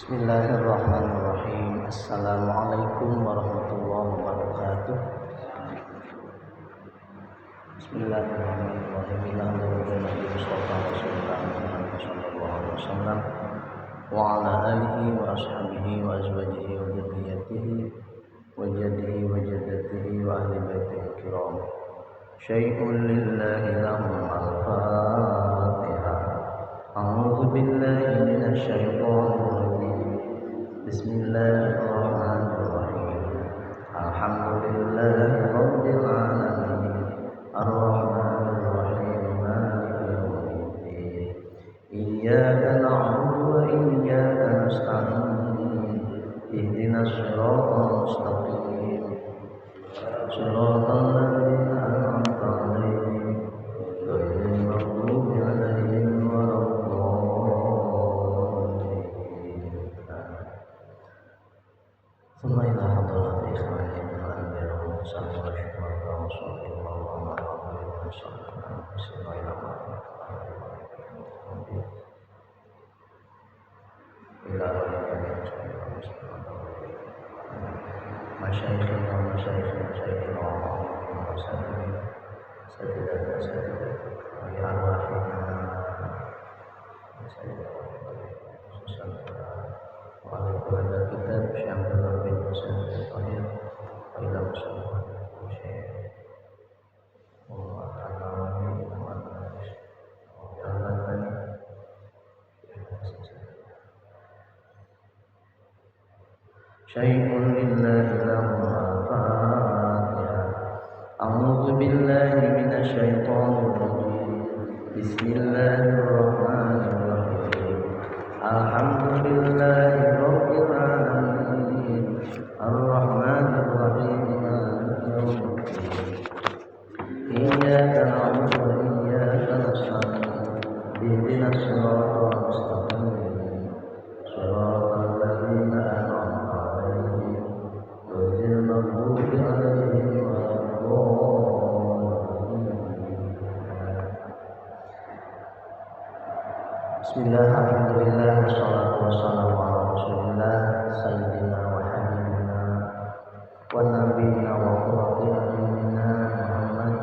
Bismillahirrahmanirrahim. Assalamualaikum warahmatullahi wabarakatuh. Bismillahirrahmanirrahim. Alhamdulillah Nabi Mustafa Rasulullah Muhammad sallallahu alaihi wasallam wa ala alihi wa ashabihi wa azwajihi wa dzurriyyatihi wa jaddihi wa jaddatihi wa ahli baitihi kiram. Syai'un lillahi lahum al-Fatihah. A'udzu billahi minasy syaithanir rajim. Bismillahirrahmanirrahim. Alhamdulillahi rabbil alamin. Ar-Rahmanir Rahim. Maliki yaumiddin. Iyyaka na'budu wa iyyaka nasta'in. Ihdinas siratal mustaqim. Siratal ladzina an'amta 'alaihim ghairil maghdubi 'alaihim ثم إلى حضرات إخوانهم الأنبياء والمرسلين والشهداء والصالحين اللهم اغفر لنا إلى مشايخنا ومشايخنا ومساجدنا سيدنا ولأرواحنا وعلى keluarga kita Syekh Abdullah bin Husain Al-Tahir wa ila masyaallah Syekh Syai'un lillahi lahum al-Fatihah. A'udzu billahi minasy syaithanir rajim. Bismillahirrahmanirrahim. Alhamdulillahi rabbil alamin. Ar-Rahmanir Rahim. Maliki yaumiddin. Iyyaka na'budu wa iyyaka nasta'in. Ihdinas siratal mustaqim. Siratal ladzina an'amta 'alaihim ghairil maghdubi 'alaihim waladdallin. Bismillah, alhamdulillah, wassalatu wassalamu ala rasulillah sayyidina wa habibina wa nabiyina wa qurrati a'yunina Muhammad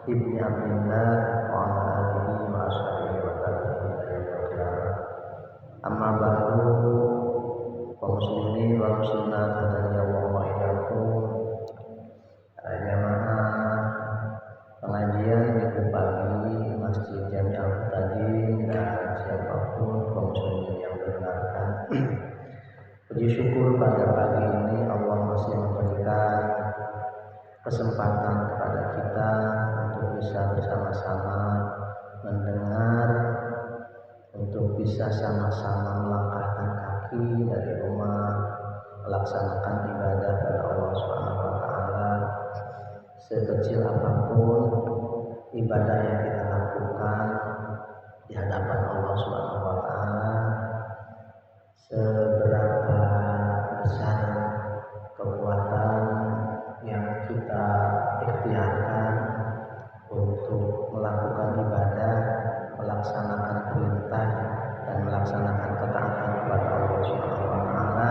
ibni Abdillah wa ala alihi wa ashabihi wa tabi'in. Amma ba'du, kaum muslimin wal muslimat hadani Allah wa iyyakum. Jamaah pengajian minggu pagi Masjid Jami Al-Muhtadin dan siapapun kaum muslimin yang mendengarkan. Puji syukur pada pagi ini Allah masih memberikan kesempatan kepada kita untuk bisa bersama-sama mendengar, untuk bisa sama-sama melangkahkan kaki dari rumah, melaksanakan ibadah pada Allah Subhanahu wa taala. Sekecil apapun ibadah yang kita lakukan di hadapan Allah Subhanahu wa taala, seberapa besar kekuatan yang kita ikhtiarkan untuk melakukan ibadah, melaksanakan perintah dan melaksanakan ketaatan kepada Allah Subhanahu wa taala.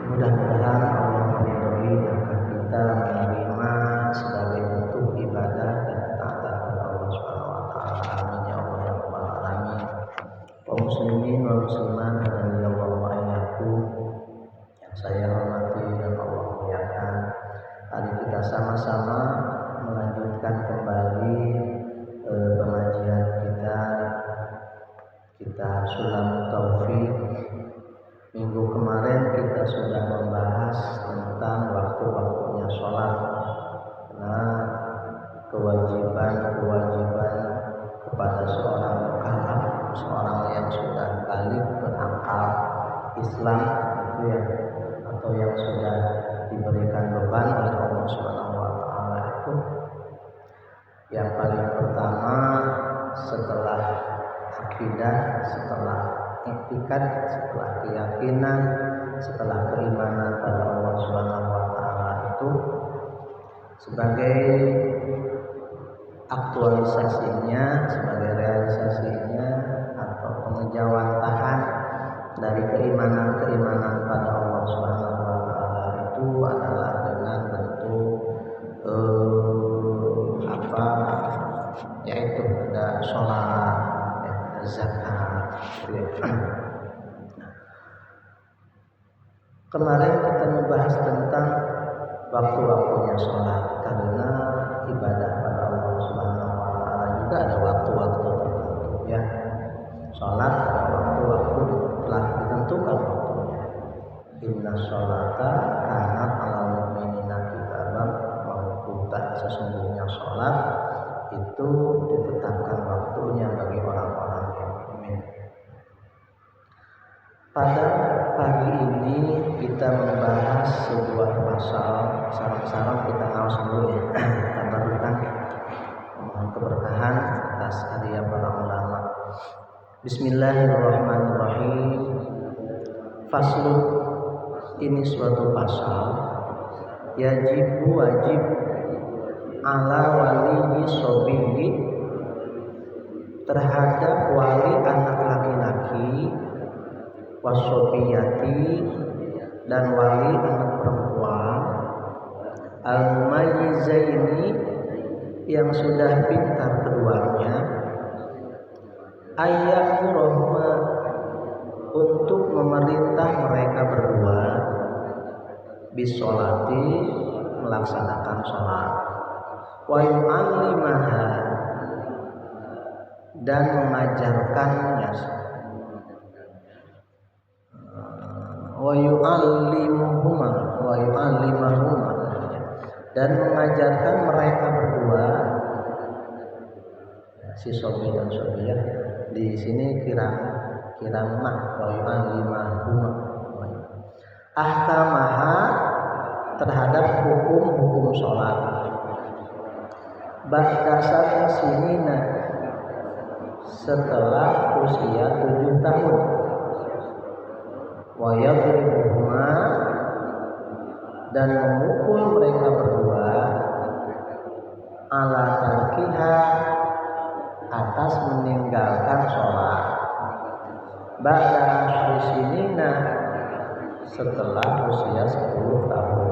Mudah-mudahan Allah meridhoi langkah kita menerima sebagai bentuk ibadah dan ketaatan kepada Allah Subhanahu wa taala. Amin ya Allah ya rabbal alamin. Kaum muslimin wal muslimat radhiyallahu anhum yang saya hormati dan Allah muliakan, mari kita sama-sama melanjutkan kembali pengajian kita Sulam Taufik. Minggu kemarin kita sudah membahas tentang waktu-waktunya sholat, karena kewajiban kepada seorang mukallaf, seorang yang sudah balik berakal Islam itu ya, atau yang sudah diberikan beban oleh Allah Subhanahu wa taala, itu yang paling pertama setelah akidah, setelah iktikad, setelah keyakinan, setelah keimanan pada Allah Subhanahu wa taala, itu sebagai aktualisasinya, sebagai realisasinya atau pengejawantahan dari keimanan pada Allah Subhanahu wa taala itu adalah dengan bentuk yaitu ada sholat, ada zakat. Kemarin kita membahas tentang waktu-waktunya sholat, karena ibadah pada Allah Subhanahu wa taala juga ada waktu-waktu tertentu ya. Sholat ada waktu-waktu telah ditentukan waktunya. Inna sholata kanat 'alal mu'minina kitaban mawquta. Sesungguhnya sholat itu ditetapkan waktunya bagi orang-orang yang mukmin. Pada pagi ini kita membahas sebuah pasal, sarang-sarang kita ngawas dulu ya, tabarukan mohon keberkahan atas karya para ulama. Bismillahirrahmanirrahim. Faslun, ini suatu pasal. Wajib ala waliyi sobiyi, terhadap wali anak laki-laki, wasobiyati, dan wali anak perempuan, al-mumayyizaini, yang sudah pintar keduanya, ayyamurahma, untuk memerintah mereka berdua, bisolati, melaksanakan sholat, wa yu'allimaha, dan mengajarkannya, wa yu'allimuhuma, dan mengajarkan mereka berdua, si sobi dan sobiyah di sini kirang mah, wa yu'allimahuma, ahkamaha, terhadap hukum-hukum sholat, ba'da sab'i sinina, setelah usia 7 tahun, wa yadribuhuma, dan memukul mereka berdua, ala tarkiha, atas meninggalkan sholat, ba'da syusinina, setelah usia 10 tahun,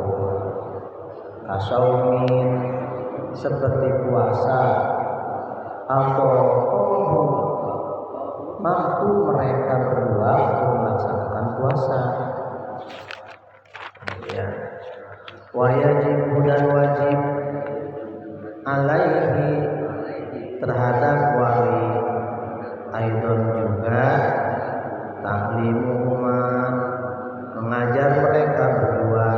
kasaumin, seperti puasa, atau mampu mereka berdua untuk melaksanakan puasa ya. Wajib, dan wajib alaihi, terhadap wali, aidon juga, ta'limuhuma, mengajar mereka berdua,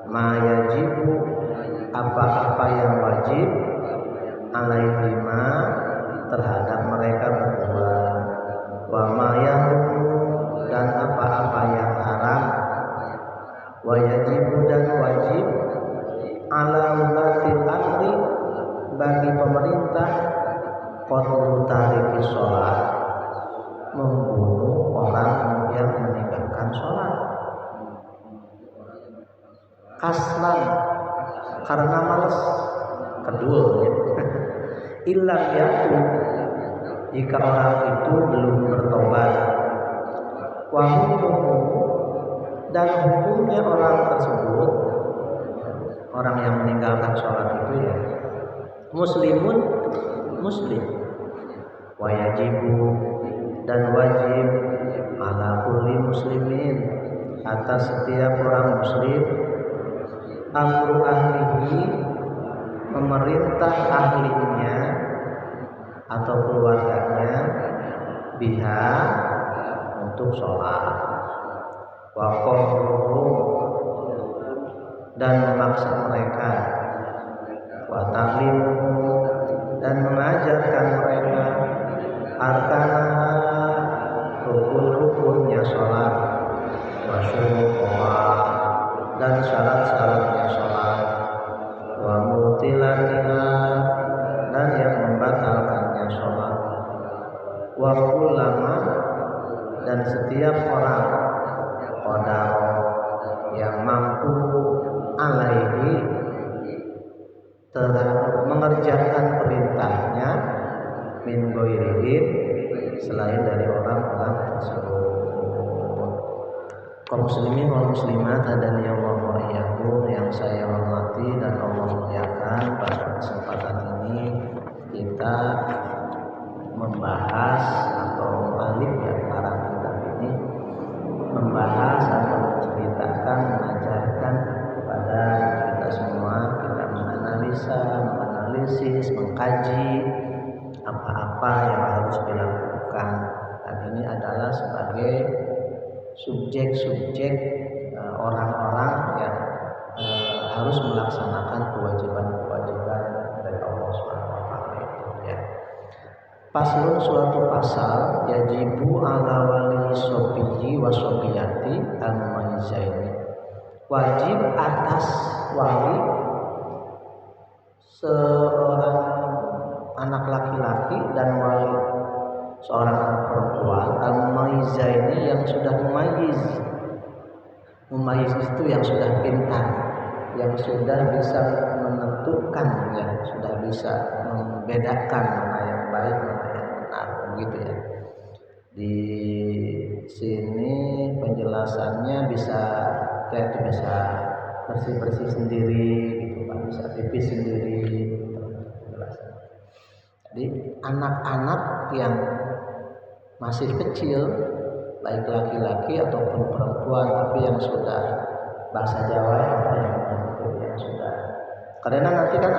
ma yajibu, apa-apa yang wajib, alaihima, terhadap mereka berdua, wa ma yahrum, dan apa-apa yang haram, wa yajibu, dan wajib, ala ulatil amri, bagi pemerintah, qatlu tariki sholat, membunuh orang yang meninggalkan sholat, kaslan, karena malas, kedul ya. Illam yatu, jika orang itu belum bertobat, wa hukmuhu, dan hukumnya orang tersebut, orang yang meninggalkan sholat itu ya, muslimun, muslim, wa yajibu, dan wajib, ala kulli muslimin, atas setiap orang muslim, amru ahlihi, memerintah ahlinya atau keluarganya, biha, untuk sholat, wa qahruhum, dan memaksa mereka, wa ta'limuhum, dan mengajarkan mereka, arkanaha, rukun-rukunnya sholat, wa syurutuha, dan syarat-syaratnya sholat, wa mutilatiha, dan yang membatalkannya sholat, wa ulama, dan setiap orang, qadar, yang mampu, alaihi, mengerjakan perintahnya, min ghairihim, selain dari orang-orang tersebut. kaum muslimin wal muslimat hadani Allah wa iyyakum yang saya hormati dan Allah muliakan. Pada kesempatan ini kita membahas atau alif ya karang kitab ini membahas atau menceritakan, mengajarkan kepada kita semua, kita menganalisa, menganalisis, mengkaji apa-apa yang harus dilakukan. Dan ini adalah sebagai subjek-subjek orang-orang yang harus melaksanakan kewajiban-kewajiban dari Allah SWT itu ya. Paslun suatu pasal yajibu ala wali sopiyi wa sopiyati al-maizaini. Wajib atas wali seorang anak laki-laki dan wali seorang anak perempuan al-maizaini yang sudah mumayyiz. Mumayyiz itu yang sudah pintar, yang sudah bisa menentukan, ya sudah bisa membedakan mana yang baik mana yang benar, begitu ya. Di sini penjelasannya bisa kayak bisa bersih-bersih sendiri gitu Pak, bisa pipis sendiri gitu, penjelasan. Jadi anak-anak yang masih kecil baik laki-laki ataupun perempuan tapi yang sudah bahasa Jawa yang sudah, karena nanti kan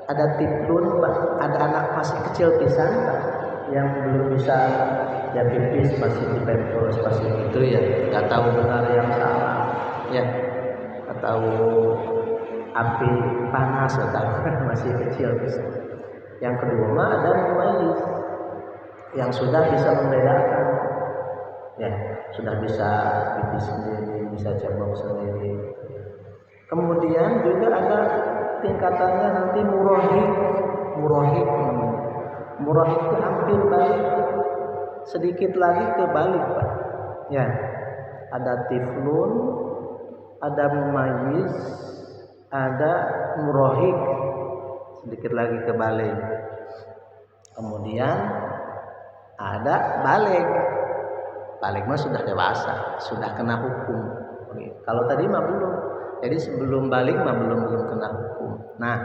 ada tiflun, ada anak masih kecil pisan yang belum bisa ya pipis, masih di pampers masih itu ya, nggak tahu benar yang salah ya, nggak tahu api panas atau masih kecil bisa. Yang kedua ada mumayyiz yang sudah bisa membedakan, ya sudah bisa pipis sendiri, bisa cebok sendiri. Kemudian juga ada tingkatannya nanti murohik. Murohik itu hampir balik, sedikit lagi ke balik Pak. Ya, ada tiflun, ada mumayyiz, ada murohik, sedikit lagi ke balik. Kemudian ada balik. Balik mah sudah dewasa, sudah kena hukum. Kalau tadi mah belum. Jadi sebelum balik mah belum kena hukum. Nah,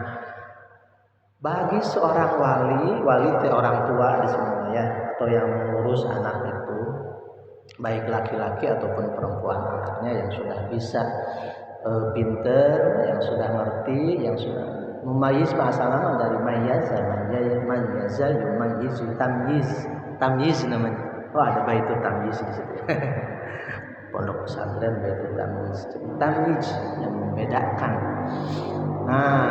bagi seorang wali itu orang tua di semua ya, atau yang mengurus anak itu, baik laki-laki ataupun perempuan anaknya yang sudah bisa pinter, yang sudah ngerti, yang sudah mumayyiz, bahasa lama dari mayyaza, yumayyizu, tamyiz namanya. Oh ada baitul tamyiz di situ. Pondok pesantren baitul tamyiz yang membedakan. Nah,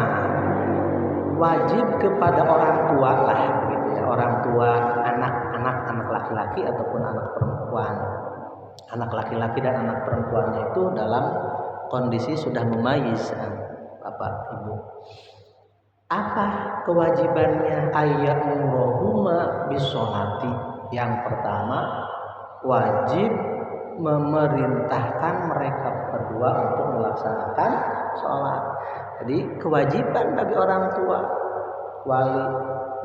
wajib kepada orang tua lah gitu ya, orang tua anak laki-laki ataupun anak perempuan. Anak laki-laki dan anak perempuannya itu dalam kondisi sudah mumayyiz, Bapak Ibu. Apa kewajibannya? Ayya'muruhuma bisolati. Yang pertama, wajib memerintahkan mereka berdua untuk melaksanakan sholat. Jadi kewajiban bagi orang tua wali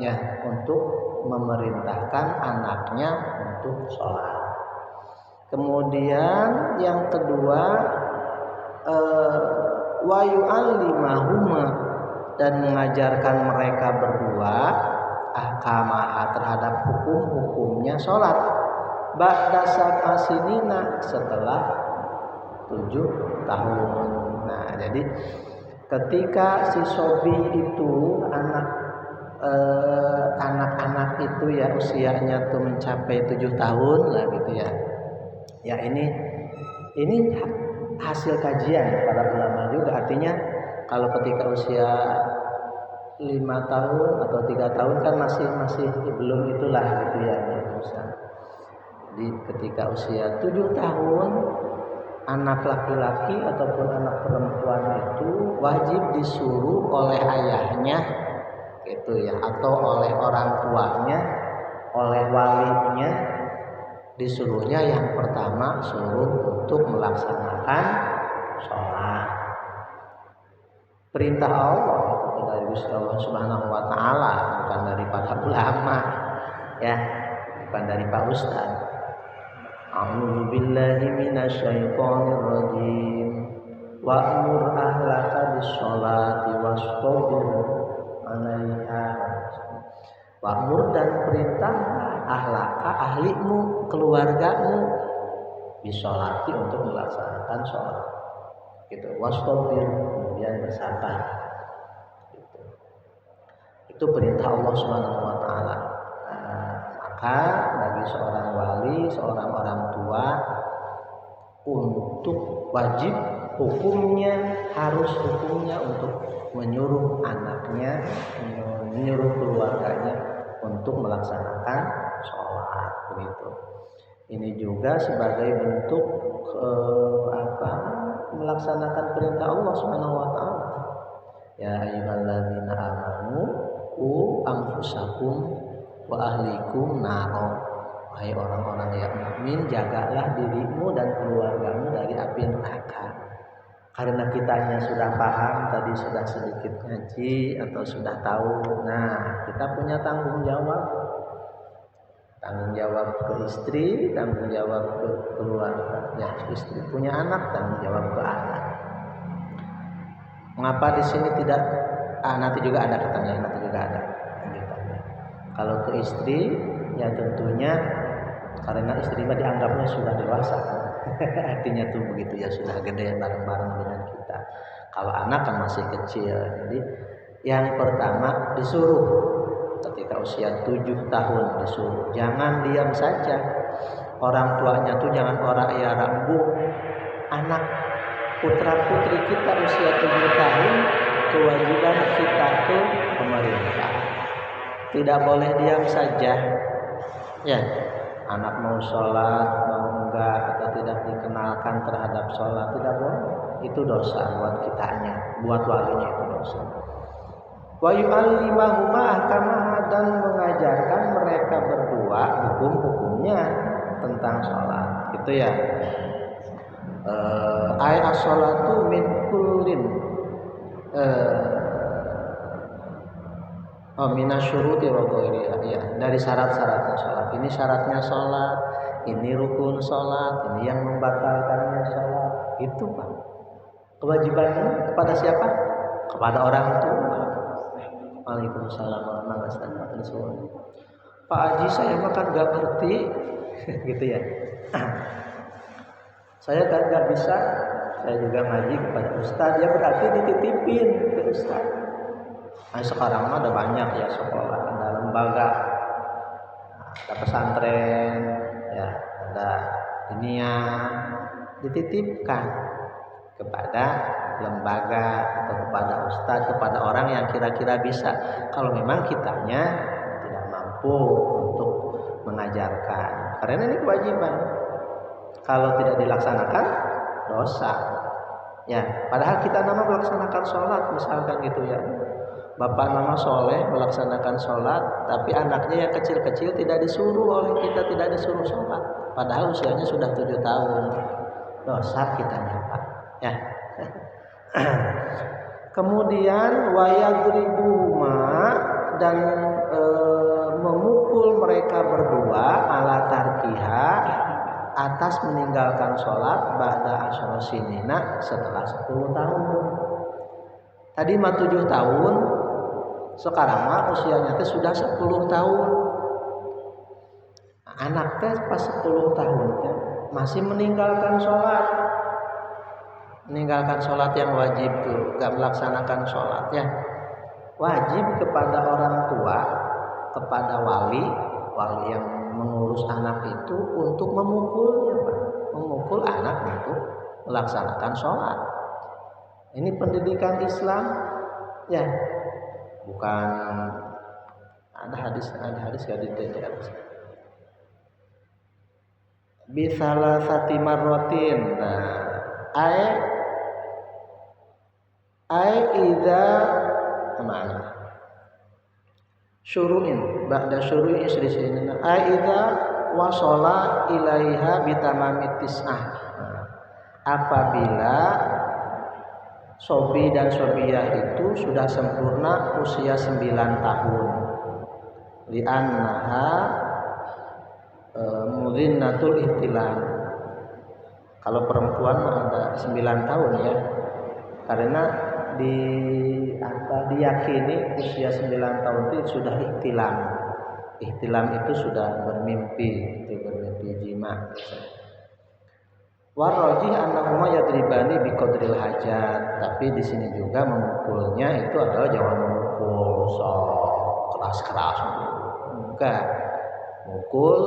ya untuk memerintahkan anaknya untuk sholat. Kemudian yang kedua, wa yu'allimahuma, dan mengajarkan mereka berdua ahkamaha, terhadap hukum-hukumnya sholat. Ba'da sab'asinina, setelah 7 tahun. Nah, jadi ketika si sobi itu anak-anak itu ya usianya tuh mencapai 7 tahun lah gitu ya. Ya ini hasil kajian para ulama juga, artinya kalau ketika usia 5 tahun atau 3 tahun kan masih belum itulah gitu ya. Jadi ketika usia 7 tahun anak laki-laki ataupun anak perempuan itu wajib disuruh oleh ayahnya gitu ya, atau oleh orang tuanya, oleh walinya, disuruhnya yang pertama suruh untuk melaksanakan sholat. Perintah Allah dari Allah Subhanahu wa taala, bukan dari para ulama ya, bukan dari Pak Ustaz. A'udzu billahi minasyaitonir rajim. Wa'mur ahlaka bis-sholati wastabir 'alaiha. Wa'mur dan perintah ahlaka ahlimu, keluargamu bis-sholati untuk melaksanakan sholat. Gitu. Wastabir kemudian bersabar. Gitu. Itu perintah Allah Subhanahu wa taala. Maka bagi seorang wali, seorang orang tua untuk wajib harus hukumnya untuk menyuruh anaknya, menyuruh keluarganya untuk melaksanakan sholat begitu. Ini juga sebagai bentuk melaksanakan perintah Allah Subhanahu wa taala. Ya ayyuhalladzina amanu qu anfusakum wa ahlikum naro. Wahai orang-orang yang mukmin, jagalah dirimu dan keluargamu dari api neraka. Karena kitanya sudah paham, tadi sudah sedikit ngaji atau sudah tahu, nah kita punya tanggung jawab ke istri, tanggung jawab ke keluarga. Ya, istri punya anak, tanggung jawab ke anak. Mengapa di sini tidak? Nanti juga ada katanya, nanti juga ada. Kalau ke istri, ya tentunya karena istri dianggapnya sudah dewasa, artinya tuh begitu ya, sudah gede bareng-bareng dengan kita. Kalau anak kan masih kecil, jadi yang pertama disuruh ketika usia 7 tahun disuruh, jangan diam saja. Orang tuanya tuh jangan ora ya rambu. Anak putra putri kita usia 7 tahun, kewajiban kita tuh pemerintah. Tidak boleh diam saja. Ya, anak mau sholat, mau enggak, atau tidak dikenalkan terhadap sholat, tidak boleh. Itu dosa buat kitanya, buat walinya itu dosa. Wa yu'allimahuma ahkamaha, dan mengajarkan mereka berdua hukum-hukumnya tentang sholat. Gitu ya. As-sholatu min kullin minasyuruti wa ghairiha, ya, dari syarat-syaratnya sholat. Ini syaratnya sholat, ini rukun sholat, ini yang membatalkannya sholat. Itu Pak. Kewajibannya kepada siapa? Kepada orang tua. Waalaikumsalam warahmatullahi wabarakatuh. Pak Haji, saya makan gak ngerti, gitu ya. Saya kan gak bisa. Saya juga ngaji kepada ustaz, ya berarti dititipin ke ustaz. Nah, sekarang mah ada banyak ya sekolah, ada lembaga, ada pesantren, ya, ada ini yang dititipkan kepada lembaga atau kepada ustadz, kepada orang yang kira-kira bisa. Kalau memang kitanya tidak mampu untuk mengajarkan, karena ini kewajiban. Kalau tidak dilaksanakan, dosa. Ya, padahal kita nama melaksanakan sholat, misalkan gitu ya. Bapak nama soleh melaksanakan sholat, tapi anaknya yang kecil-kecil tidak disuruh oleh kita, tidak disuruh sholat. Padahal usianya sudah 7 tahun. Dosa kitanya Pak. Ya. Kemudian wayadribuhuma, dan memukul mereka berdua ala tarkiha, atas meninggalkan sholat ba'da asyara sinina, setelah 10 tahun. Tadi mah 7 tahun, sekarang mah usianya teh sudah 10 tahun. Anak teh pas 10 tahun teh masih meninggalkan sholat. Meninggalkan sholat yang wajib tuh, gak melaksanakan sholat ya. Wajib kepada orang tua, kepada wali yang mengurus anak itu untuk memukulnya Pak. Memukul anak untuk melaksanakan sholat. Ini pendidikan Islam ya. Bukan ada hadis ya di hadis. Bisalah sati marrotin. Nah, idza mana? Syuru'in, ba'da syuru'in isri-isrina. Idza wasala ilaiha bitamami tis'ah. Apabila sobi dan sobiyah itu sudah sempurna usia 9 tahun, li'annaha mudhinnatul ihtilam. Kalau perempuan ada 9 tahun ya, karena diyakini usia 9 tahun itu sudah ihtilam. Ihtilam itu sudah bermimpi jima. Warajih annahuma yadribani biqadril hajat, tapi di sini juga memukulnya itu adalah jangan memukul keras-keras, enggak, mukul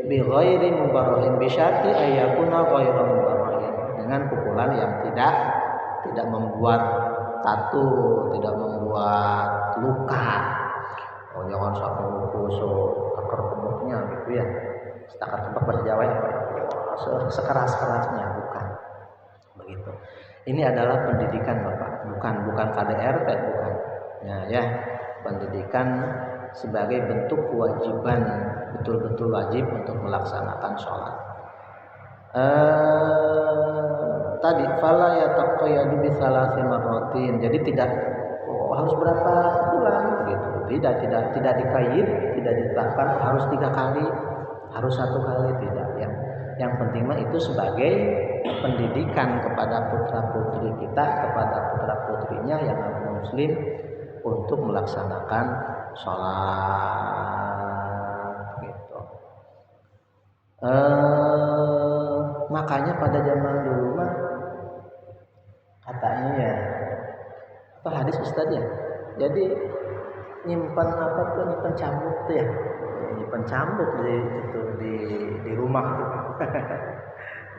bi ghairi mubarrahin bi syarti ayyakuna ghairu mubarrahin, dengan pukulan yang tidak membuat tatu, tidak membuat luka. Oh, jangan sampai mukul akar kebaknya gitu ya. Akar kebak bahasa Jawa ya, sekeras-kerasnya, bukan begitu. Ini adalah pendidikan Bapak, bukan KDRT, bukan. Ya, pendidikan sebagai bentuk kewajiban, betul-betul wajib untuk melaksanakan sholat. Tadi fala yataqayyadu bi salasi marratin. Jadi tidak harus berapa bulan gitu. Tidak dikaid, tidak ditetapkan harus 3 kali, harus 1 kali, tidak ya. Yang penting mah itu sebagai pendidikan kepada putra-putri kita, kepada putra-putrinya yang muslim untuk melaksanakan sholat gitu. Makanya pada zaman dulu mah katanya ya, apa hadis Ustaz ya, jadi nyimpan cambuk tuh ya, nyimpan cambuk di rumah tuh.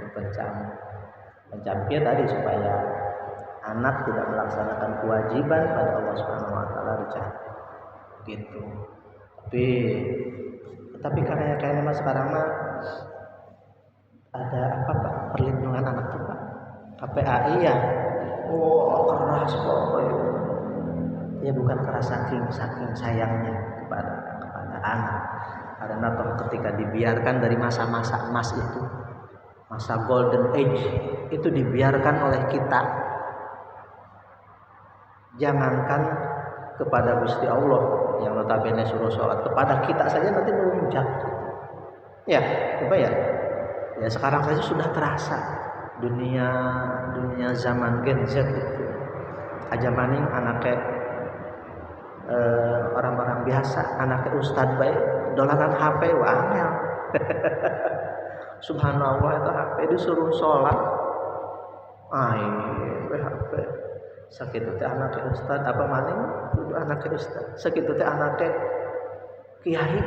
Nyimpan cambuk tadi supaya anak tidak melaksanakan kewajiban pada Allah Subhanahu wa taala gitu. Tapi kayaknya mas sekarang mah ada apa Pak, perlindungan anak tuh Pak, KPAI ya. Keras pokoknya. Ya bukan keras saking sayangnya kepada anak. Karena toh ketika dibiarkan dari masa-masa emas itu, masa golden age itu dibiarkan oleh kita, jangankan kepada Gusti Allah yang notabene suruh sholat, kepada kita saja nanti melunjak. Ya, coba ya. Ya sekarang saja sudah terasa dunia zaman Gen Z itu. Aja maning anaknya orang-orang biasa, anaknya ustad baik dolanan HP angel. Subhanallah, itu HP disuruh sholat HP sakitu teh anaknya ustad apa maning anaknya ustad, sakitu teh anaknya kiai.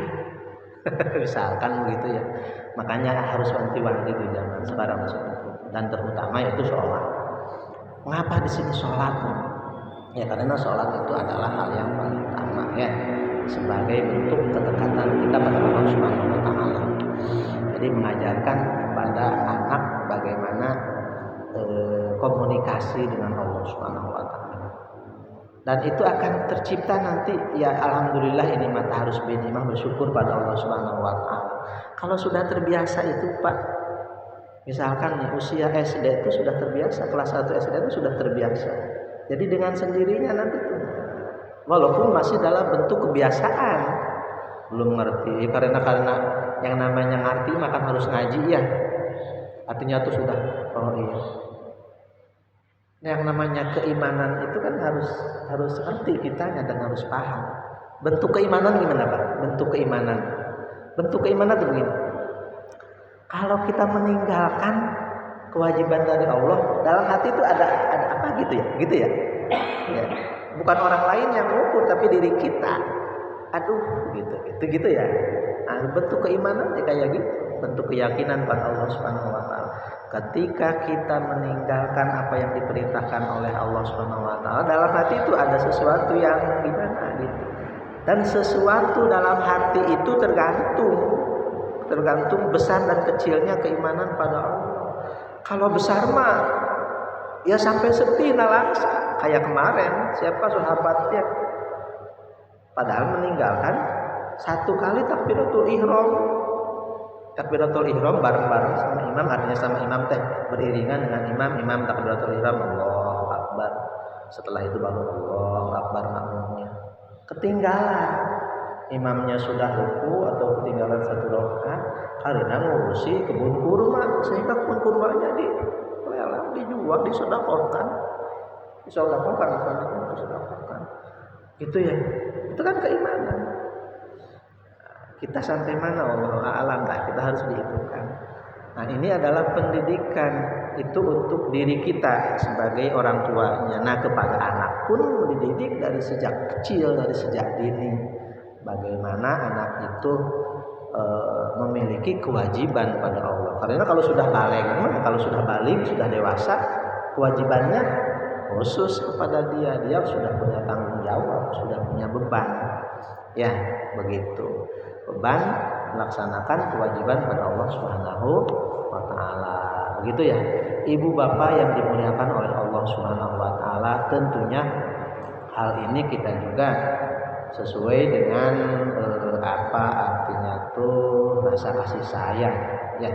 Misalkan begitu ya. Makanya harus wanti-wanti di zaman sekarang dan terutama yaitu sholat. Mengapa di sini sholat? Ya karena sholat itu adalah hal yang paling utama ya, sebagai bentuk kedekatan kita pada Allah Subhanahu wa taala. Jadi mengajarkan kepada anak bagaimana komunikasi dengan Allah Subhanahu wa taala. Dan itu akan tercipta nanti ya, alhamdulillah ini mata harus binimah bersyukur pada Allah Subhanahu wa taala. Kalau sudah terbiasa itu Pak, misalkan usia SD itu sudah terbiasa, kelas 1 SD itu sudah terbiasa. Jadi dengan sendirinya nanti tuh, walaupun masih dalam bentuk kebiasaan, belum ngerti karena yang namanya ngerti maka harus ngaji ya. Artinya tuh sudah iya. Yang namanya keimanan itu kan harus ngerti kitanya dan harus paham. Bentuk keimanan gimana Pak? Bentuk keimanan itu begini. Kalau kita meninggalkan kewajiban dari Allah, dalam hati itu ada apa gitu ya? Ya. Bukan orang lain yang mengukur tapi diri kita. Aduh gitu ya. Nah, bentuk keimanan kayak gitu, bentuk keyakinan pada Allah Subhanahu wa taala. Ketika kita meninggalkan apa yang diperintahkan oleh Allah Subhanahu wa taala, dalam hati itu ada sesuatu yang gimana gitu. Dan sesuatu dalam hati itu tergantung besar dan kecilnya keimanan pada Allah. Kalau besar mah ya sampai setina langsung kayak kemarin siapa sahabatnya padahal meninggalkan 1 kali takbiratul ihram bareng-bareng sama imam, artinya sama imam teh beriringan dengan imam takbiratul ihram Allahu akbar, setelah itu baru Allahu akbar makmumnya ketinggalan imamnya sudah ruku atau ketinggalan 1 rakaat karena ngurusi kebun kurma, sehingga kebun kurmanya dilelang, dijual, disedekahkan, itu ya, itu kan keimanan. Kita sampai mana wallahu a'lam, kita harus dihitungkan. Nah, ini adalah pendidikan itu untuk diri kita sebagai orang tuanya. Nah, kepada anak pun dididik dari sejak kecil, dari sejak dini, bagaimana anak itu memiliki kewajiban pada Allah. Karena kalau sudah balik, sudah dewasa, kewajibannya khusus kepada dia sudah punya tanggung jawab, sudah punya beban. Ya, begitu. Beban melaksanakan kewajiban pada Allah Subhanahu wa taala. Begitu ya. Ibu bapak yang dimuliakan oleh Allah Subhanahu wa taala, tentunya hal ini kita juga sesuai dengan apa artinya tuh rasa kasih sayang, ya,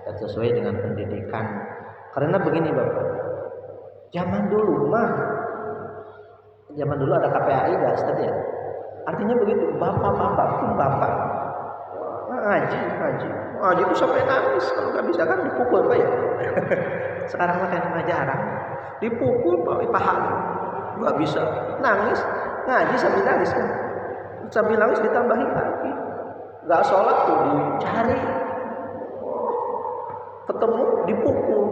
dan sesuai dengan pendidikan. Karena begini Bapak, zaman dulu ada KPAI enggak Ustaz ya? Artinya begitu, bapak-bapak pun bapak ngaji itu sampai nangis, kalau nggak bisa kan dipukul Pak ya. Sekarang mah kayak jarang, dipukul paha, nggak bisa, nangis, ngaji sambil nangis kan, sambil nangis ditambahin lagi, nggak sholat tuh dicari, ketemu dipukul,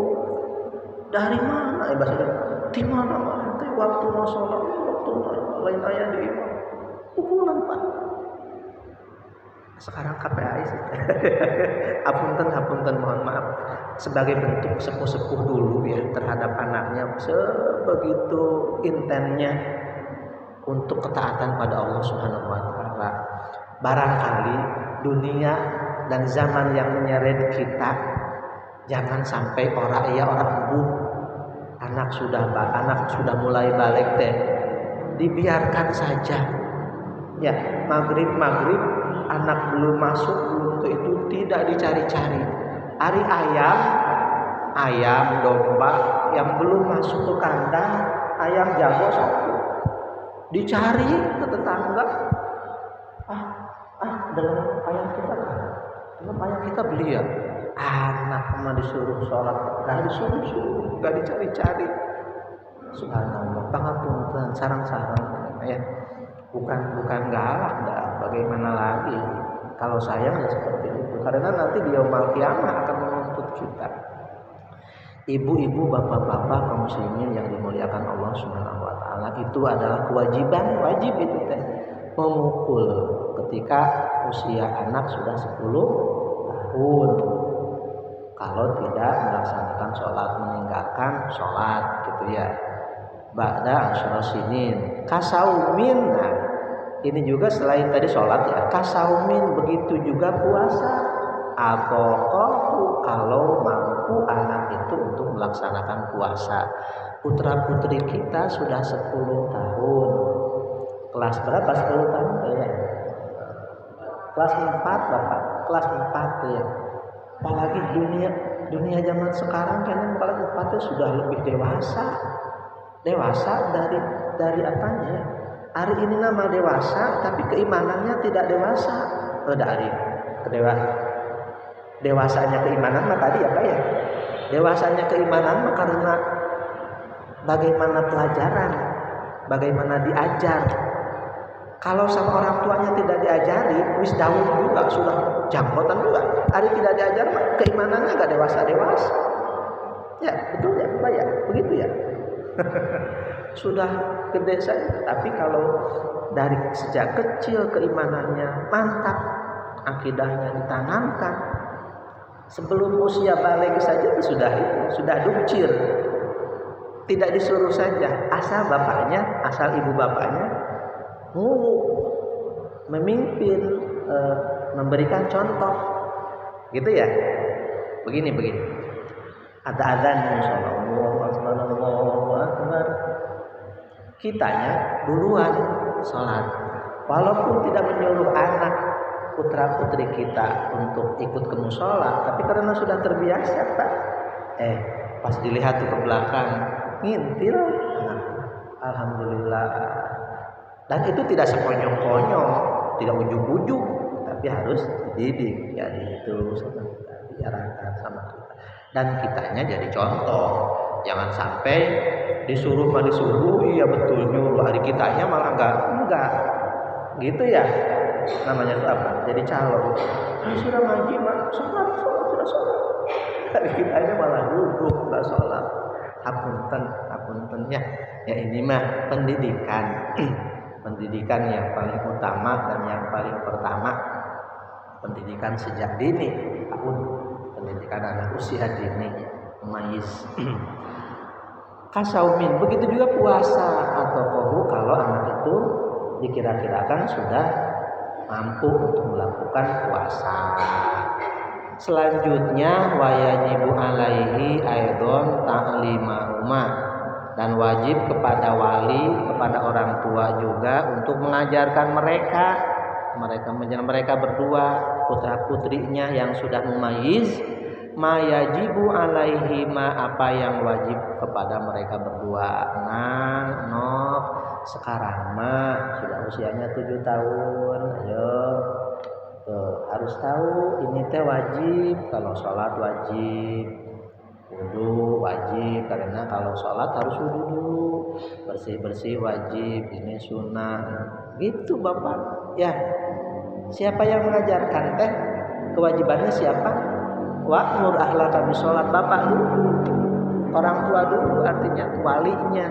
dari mana bahasanya, di mana nanti waktu mau sholat, waktu lain ayah di imam, pukulan Pak. Sekarang KPAI sih. Hapunten mohon maaf. Sebagai bentuk sepuh-sepuh dulu ya terhadap anaknya, sebegitu intennya untuk ketaatan pada Allah Subhanahu wa taala. Barangkali dunia dan zaman yang menyeret kita, jangan sampai orang ibu anak sudah mulai balik dibiarkan saja. Ya, maghrib anak belum masuk, belum ke itu, tidak dicari-cari. Hari ayam domba yang belum masuk ke kandang, ayam jago satu dicari ke tetangga. Dalam ayam kita beli ya. Anak mah disuruh sholat, nggak disuruh, nggak dicari-cari. Subhanallah, pangapunten, sarang-sarang ya. Bukan galak dah. Bagaimana lagi? Kalau sayang ya seperti itu. Karena nanti di yaumul qiyamah akan menuntut kita. Ibu-ibu, bapak-bapak kaum muslimin yang dimuliakan Allah Subhanahu wa taala, itu adalah wajib itu teh memukul ketika usia anak sudah 10 tahun. Kalau tidak melaksanakan sholat, meninggalkan sholat gitu ya. Ba'da asyra sinin kasaumin. Nah, ini juga selain tadi sholat ya, kasaumin, begitu juga puasa. Atau kalau mampu anak itu untuk melaksanakan puasa. Putra putri kita sudah 10 tahun. Kelas berapa 10 tahun ya? Kelas 4 Bapak, kelas 4 ya. Apalagi dunia zaman sekarang kan kelas 4 itu sudah lebih dewasa dari apanya? Hari ini nama dewasa, tapi keimanannya tidak dewasa. Dewasanya keimanan mah tadi apa ya? Dewasanya keimanan mah karena bagaimana pelajaran, bagaimana diajar. Kalau sama orang tuanya tidak diajari, wis daun juga sudah jangkotan juga. Hari tidak diajar mah keimanannya nggak dewasa. Ya betul ya Pak ya, begitu ya. Sudah gede saja, tapi kalau dari sejak kecil keimanannya mantap, akidahnya ditanamkan, sebelum usia balik saja sudah dukcir, tidak disuruh saja, asal ibu bapaknya memimpin, memberikan contoh, gitu ya. Begini. Ada adzan Allahu Akbar. Kitanya duluan sholat, walaupun tidak menyuruh anak putra putri kita untuk ikut ke mushola, tapi karena sudah terbiasa Pak, pas dilihat ke belakang ngintil, alhamdulillah. Dan itu tidak sekonyong-konyong, tidak ujug-ujug, tapi harus dididik. Jadi itu diarahkan sama kita. Dan kitanya jadi contoh. Jangan sampai disuruh iya betul nyuruh, hari kitanya malah enggak gitu ya. Namanya itu apa? Jadi calon. Sudah ngaji mah sholat sudah sholat. Hari kitanya malah duduk enggak sholat. Hapunten ya. Ya ini mah pendidikan. Pendidikan yang paling utama dan yang paling pertama, pendidikan sejak dini. Pendidikan anak usia dini, mayis. Kasaumin, begitu juga puasa atau kohu kalau anak itu dikira-kirakan sudah mampu untuk melakukan puasa. Selanjutnya wayajibu alaihi aidon ta'limahuma, dan wajib kepada wali, kepada orang tua juga untuk mengajarkan mereka berdua, putra putrinya yang sudah mumayyiz, mayajibu alaihi apa yang wajib kepada mereka berdua. Nok sekarang mah sudah usianya 7 tahun, ayo harus tahu ini teh wajib. Kalau sholat wajib, wudu wajib, karena kalau sholat harus wudu dulu, bersih wajib, ini sunnah gitu bapak ya. Siapa yang mengajarkan teh? Kewajibannya siapa? Wa'mur ahlaka bisolat, bapak dulu, orang tua dulu, artinya walinya.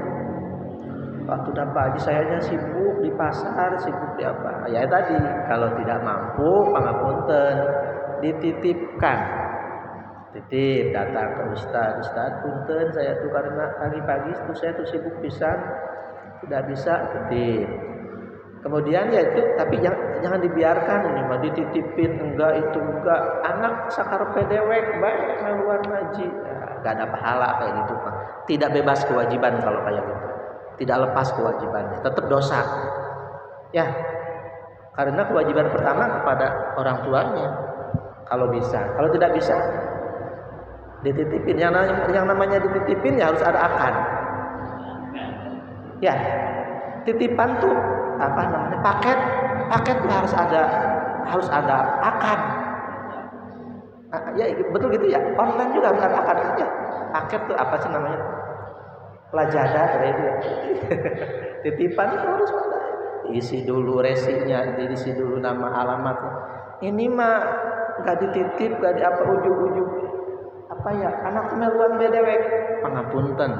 Waktu dapat haji sayanya sibuk di pasar, sibuk di apa? Ya tadi, kalau tidak mampu, pangapunten, dititipkan. Titip datang ke ustaz punten saya tuh karena pagi-pagi itu saya tuh sibuk pisan, tidak bisa titip. Kemudian ya itu, tapi jangan dibiarkan ini mah dititipin, enggak anak sakarpe dewek baik ngaluar ngaji, enggak ada pahala kayak gitu Pak. Tidak bebas kewajiban kalau kayak gitu. Tidak lepas kewajibannya, tetap dosa. Ya. Karena kewajiban pertama kepada orang tuanya. Kalau bisa, kalau tidak bisa dititipin. Yang namanya dititipin ya harus ada akad. Ya. Titipan tuh apa namanya, paket tuh harus ada akad. Ya betul gitu ya, online juga harus ada akad ya. Paket tuh apa sih namanya, lajada kayak itu ya. Titipan itu harus ada, isi dulu resinya, diisi dulu nama alamat. Ini mah nggak dititip, nggak di apa ujung-ujung apa ya, anak meluan bedewek, pangapunten.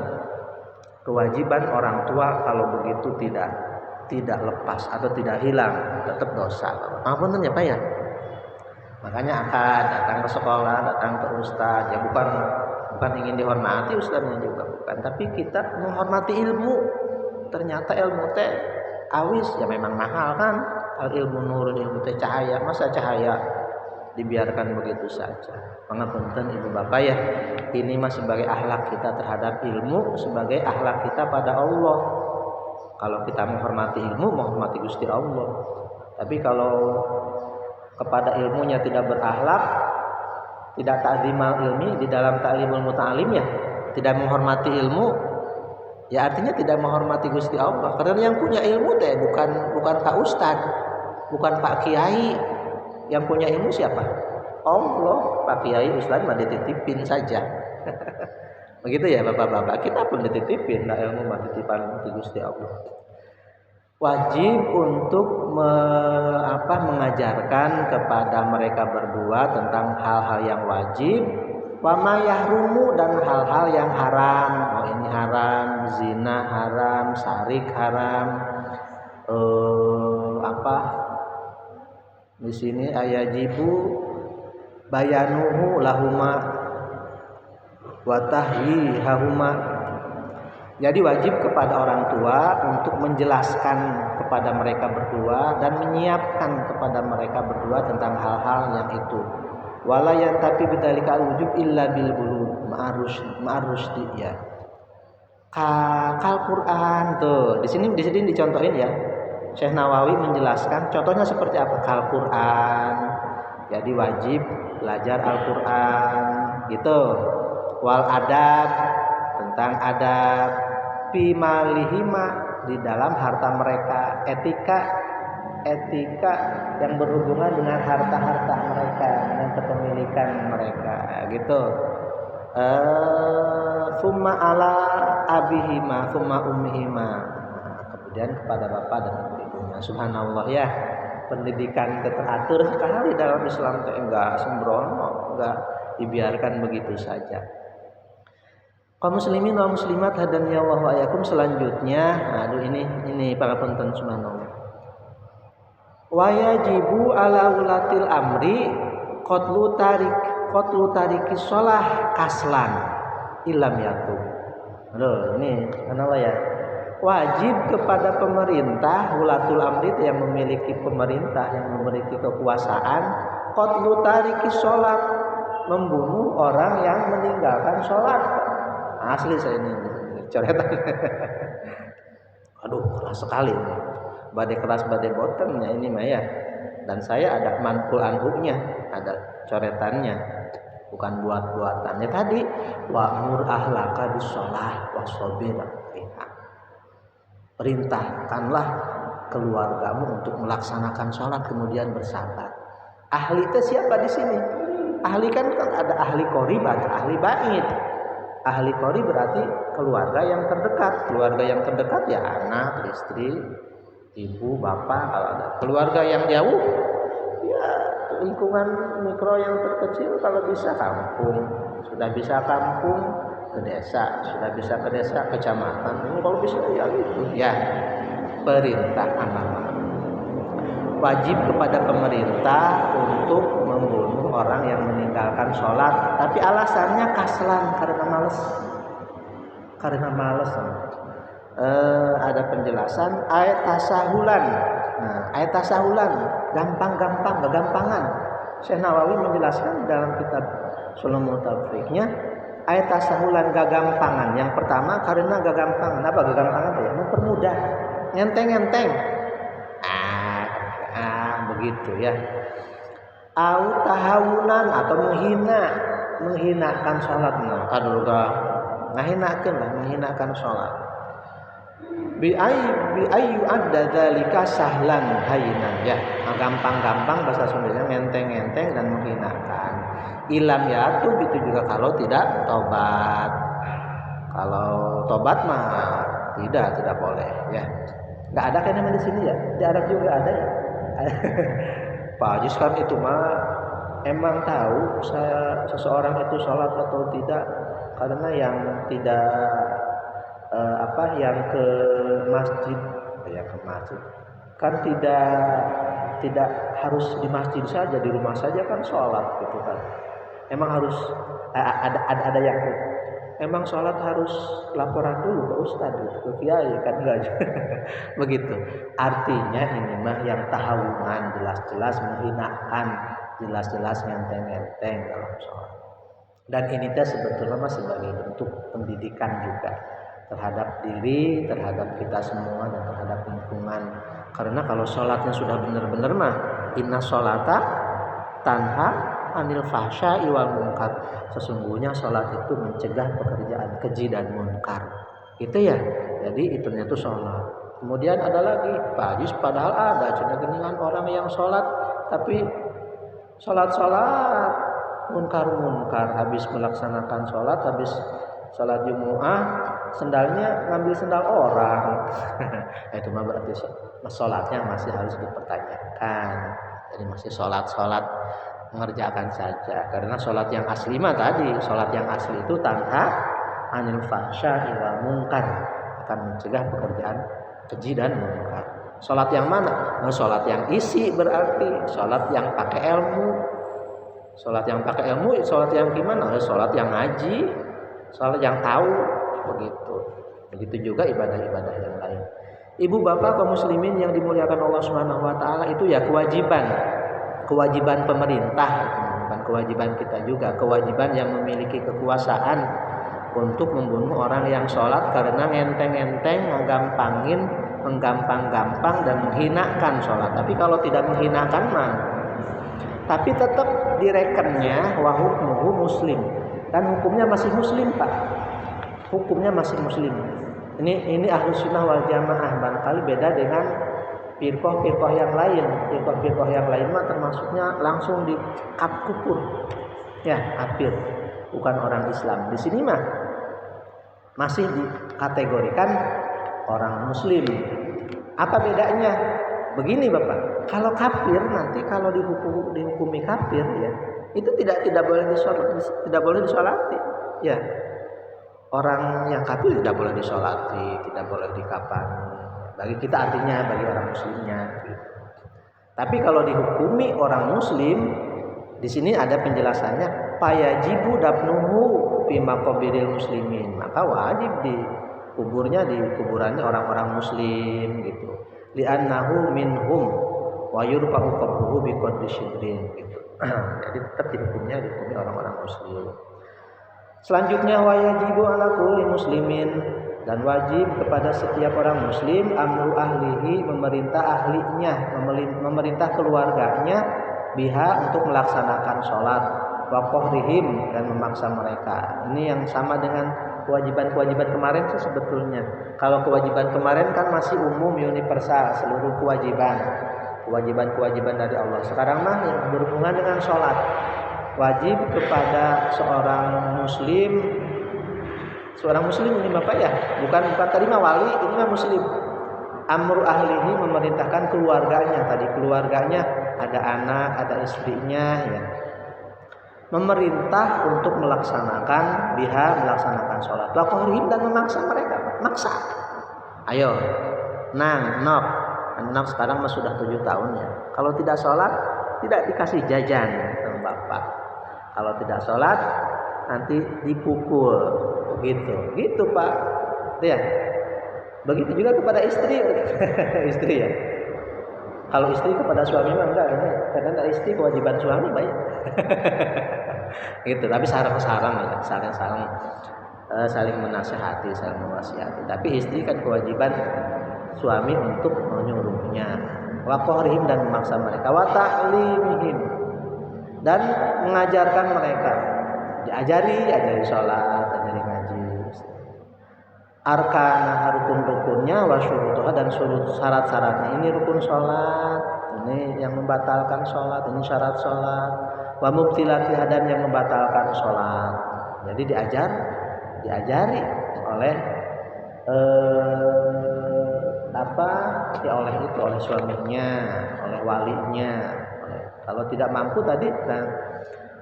Kewajiban orang tua kalau begitu tidak lepas atau tidak hilang, tetap dosa. Apunten ya Pak ya. Makanya akan datang ke sekolah, datang ke ustaz, ya bukan ingin dihormati ustaznya juga bukan, tapi kita menghormati ilmu. Ternyata ilmu teh awis ya, memang mahal kan. Al ilmu nurun, ilmu teh cahaya, masa cahaya dibiarkan begitu saja. Pangapunten ibu bapak ya, ini mah sebagai akhlak kita terhadap ilmu, sebagai akhlak kita pada Allah. Kalau kita menghormati ilmu, menghormati Gusti Allah. Tapi kalau kepada ilmunya tidak berakhlak, tidak ta'zimal ilmi, di dalam ta'limul muta'alim ya, tidak menghormati ilmu, ya artinya tidak menghormati Gusti Allah. Karena yang punya ilmu teh bukan Pak Ustad, bukan Pak Kiai. Yang punya ilmu siapa? Allah. Pak Kiai Ustaz mah dititipin saja. Begitu ya bapak-bapak, kita pun dititipin, nah ilmu mah titipan Gusti Allah. Wajib untuk mengajarkan kepada mereka berdua tentang hal-hal yang wajib, wa ma yahrumu, dan hal-hal yang haram. Oh ini haram, zina haram, syarik haram, di sini ayajibu bayanuhu lahuma wa tahlihahuma. Jadi wajib kepada orang tua untuk menjelaskan kepada mereka berdua dan menyiapkan kepada mereka berdua tentang hal-hal yang itu. Wala yantafi bidzalika al-wujub illa bil bulugh ma'arusdi ya. Kal Quran tuh. Di sini dicontohin ya. Syekh Nawawi menjelaskan contohnya seperti apa. Kal Quran. Jadi wajib belajar Al-Qur'an gitu. Wal adab, tentang adab, fi malihima, di dalam harta mereka, etika etika yang berhubungan dengan harta-harta mereka, dengan kepemilikan mereka, gitu. Summa ala abihima, summa ummihima. Kemudian kepada bapak dan ibunya. Subhanallah ya. Pendidikan teratur sekali dalam Islam itu enggak sembrono, enggak dibiarkan begitu saja. Kaum muslimin wal muslimat hadani Allah wa iyyakum. Selanjutnya, aduh ini para penonton subhanallah. Wa yajibu ala ulatil amri qatlu tariki shalah kaslan ilam yatub. Aduh, ini subhanallah ya. Wajib kepada pemerintah, ulatul amri yang memiliki pemerintah, yang memiliki kekuasaan, qatlu tariki shalah, membunuh orang yang meninggalkan sholat. Asli saya ini coretan. Aduh, keras sekali. Badai keras badai bottomnya ini mah ya. Dan saya ada manqul anhunya, ada coretannya, bukan buat-buatannya tadi. Wa'mur ahlaka bis-shalah wasbir 'alaiha. Perintahkanlah keluargamu untuk melaksanakan sholat kemudian bersabar. Ahli itu siapa di sini? Ahli kan ada ahli qorib, ada ahli ba'id. Ahli qorib berarti keluarga yang terdekat. Keluarga yang terdekat ya anak, istri, ibu, bapak. Kalau ada keluarga yang jauh, ya lingkungan mikro yang terkecil. Kalau bisa kampung, sudah bisa kampung ke desa, sudah bisa ke desa, kecamatan. Ini kalau bisa ya gitu ya. Perintah agama wajib kepada pemerintah untuk membunuh orang yang meninggalkan sholat, tapi alasannya kaslan, karena malas. Ada penjelasan ayat tasahulan. Nah, ayat tasahulan kegampangan. Syekh Nawawi menjelaskan dalam kitab Sulamul Taufiknya, ayat tasahulan gagampangan. Yang pertama karena gagampangan. Apa gagampangan? Ya, mempermudah, ngenteng. Begitu ya. Au tahawunan atau menghinakan sholat. Nah, kadulga menghinakan sholat. Bi ayyu adda dzalika sahlan hayyinan ya. Gampang bahasa Sundanya ngenteng dan menghinakan. Ilam yatub itu juga kalau tidak tobat. Kalau tobat mah tidak boleh ya. Enggak ada kayaknya di sini ya. Di Arab juga ada ya. Pak Haji kan itu mah emang tahu seseorang itu sholat atau tidak karena yang tidak yang ke masjid kan tidak harus di masjid saja, di rumah saja kan sholat gitu kan. Emang harus ada yang emang sholat harus laporan dulu ke ustaz, ke kiai kan enggak. Begitu. Artinya ini mah yang tahawunan, jelas-jelas menghinakan, jelas-jelas ngenteng dalam sholat. Dan ini teh sebetulnya mah sebagai bentuk pendidikan juga terhadap diri, terhadap kita semua dan terhadap lingkungan. Karena kalau sholatnya sudah benar-benar mah inna sholata tanha anil fahsya'i wal munkar. Sesungguhnya sholat itu mencegah pekerjaan keji dan munkar. Itu ya. Jadi itunya itu sholat. Kemudian ada lagi Pak Haji, padahal ada cenderungan orang yang sholat tapi sholat munkar habis melaksanakan sholat, habis sholat Jumu'ah sendalnya ngambil sendal orang. Itu mah berarti sholatnya masih harus dipertanyakan. Jadi masih sholat mengerjakan saja. Karena sholat yang asli mah tadi, sholat yang asli itu tanha anil fahsya'i wal munkar, akan mencegah pekerjaan keji dan munkar. Sholat yang mana? Nah, sholat yang isi berarti sholat yang pakai ilmu. Sholat yang pakai ilmu, sholat yang gimana? Sholat yang ngaji, sholat yang tahu, begitu. Begitu juga ibadah-ibadah yang lain. Ibu bapak kaum muslimin yang dimuliakan Allah Subhanahu wa taala, itu ya kewajiban pemerintah, bukan kewajiban kita juga, kewajiban yang memiliki kekuasaan untuk membunuh orang yang sholat karena ngenteng-ngenteng, menggampang-gampang dan menghinakan sholat. Tapi kalau tidak menghinakan mah, tapi tetap direkennya wa hukmuhu muslim, dan hukumnya masih muslim Pak. Hukumnya masih muslim. Ini Ahlus Sunnah wal Jamaah, barangkali beda dengan Firqah-firqah yang lain mah termasuknya langsung dikubur. Ya, kafir, bukan orang Islam. Di sini mah masih dikategorikan orang muslim. Apa bedanya? Begini Bapak, kalau kafir nanti kalau dihukumi kafir ya, itu tidak boleh disolati. Ya. Orang yang kafir tidak boleh disolati, tidak boleh dikafani. Bagi kita artinya bagi orang muslimnya gitu. Tapi kalau dihukumi orang muslim, di sini ada penjelasannya, fayajibu dafnuhu fi maqabiril muslimin. Maka wajib dikuburnya di kuburannya orang-orang muslim gitu. Li'annahu minhum wa yurfa'u qabruhu bi qadri syibrin gitu. Jadi tetap dihukumi orang-orang muslim. Selanjutnya wajibu ala kulli muslimin, dan wajib kepada setiap orang muslim amru ahlihi, memerintah ahlinya, memerintah keluarganya biha untuk melaksanakan sholat, wa qahrihim, dan memaksa mereka. Ini yang sama dengan kewajiban-kewajiban kemarin sih sebetulnya. Kalau kewajiban kemarin kan masih umum universal, seluruh kewajiban dari Allah. Sekarang mah yang berhubungan dengan sholat, wajib kepada seorang muslim ini Bapak ya, bukan tadi mah wali, ini mah muslim. Amru ahlihi, memerintahkan keluarganya, tadi keluarganya ada anak, ada istrinya ya. Memerintah untuk melaksanakan sholat. Wa qahrihim, dan memaksa mereka, maksa. Ayo, nok sekarang mah sudah 7 tahun ya. Kalau tidak sholat tidak dikasih jajan sama Bapak. Kalau tidak sholat nanti dipukul. Gitu Pak. Ya. Begitu juga kepada istri. Istri ya. Kalau istri kepada suami mah enggak, karena istri kewajiban suami banyak. Gitu. Tapi sarang-sarang ya, saling menasihati, saling mewasiati. Tapi istri kan kewajiban suami untuk menyuruhnya. Wa qahrihim, dan memaksa mereka. Wa ta'limihim, dan mengajarkan mereka. Diajari sholat, ajari ngaji. Arkana, rukun-rukunnya, wa syurutuha, dan syarat-syaratnya. Ini rukun sholat, ini yang membatalkan sholat, ini syarat sholat. Wa mubtilatiha, dan yang membatalkan sholat. Jadi diajari oleh oleh suaminya, oleh walinya. Kalau tidak mampu tadi kan,